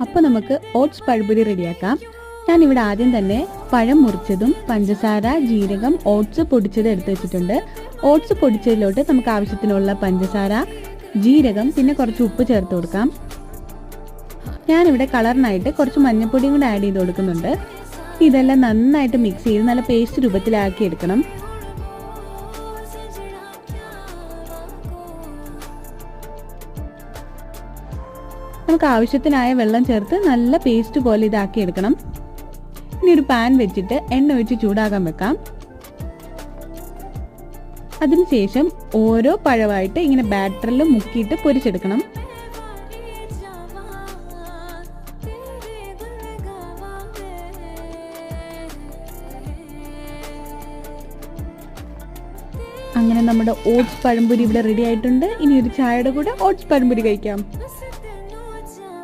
അപ്പോൾ നമുക്ക് ഓട്സ് പഴംപൊരി റെഡിയാക്കാം. ഞാനിവിടെ ആദ്യം തന്നെ പഴം മുറിച്ചതും പഞ്ചസാര, ജീരകം, ഓട്സ് പൊടിച്ചത് എടുത്ത് വെച്ചിട്ടുണ്ട്. ഓട്സ് പൊടിച്ചതിലോട്ട് നമുക്ക് ആവശ്യത്തിനുള്ള പഞ്ചസാര, ജീരകം, പിന്നെ കുറച്ച് ഉപ്പ് ചേർത്ത് കൊടുക്കാം. ഞാനിവിടെ കളറിനായിട്ട് കുറച്ച് മഞ്ഞൾപ്പൊടിയും കൂടെ ആഡ് ചെയ്ത് കൊടുക്കുന്നുണ്ട്. ഇതെല്ലാം നന്നായിട്ട് മിക്സ് ചെയ്ത് നല്ല പേസ്റ്റ് രൂപത്തിലാക്കി എടുക്കണം. നമുക്ക് ആവശ്യത്തിനായ വെള്ളം ചേർത്ത് നല്ല പേസ്റ്റ് പോലെ ഇതാക്കി എടുക്കണം. ഇനി ഒരു പാൻ വെച്ചിട്ട് എണ്ണ ഒഴിച്ച് ചൂടാകാൻ വെക്കാം. അതിനുശേഷം ഓരോ പഴമായിട്ട് ഇങ്ങനെ ബാറ്ററിൽ മുക്കിയിട്ട് പൊരിച്ചെടുക്കണം. അങ്ങനെ നമ്മുടെ ഓട്സ് പഴംപൊരി ഇവിടെ റെഡി ആയിട്ടുണ്ട്. ഇനി ഒരു ചായയുടെ കൂടെ ഓട്സ് പഴംപൊരി കഴിക്കാം.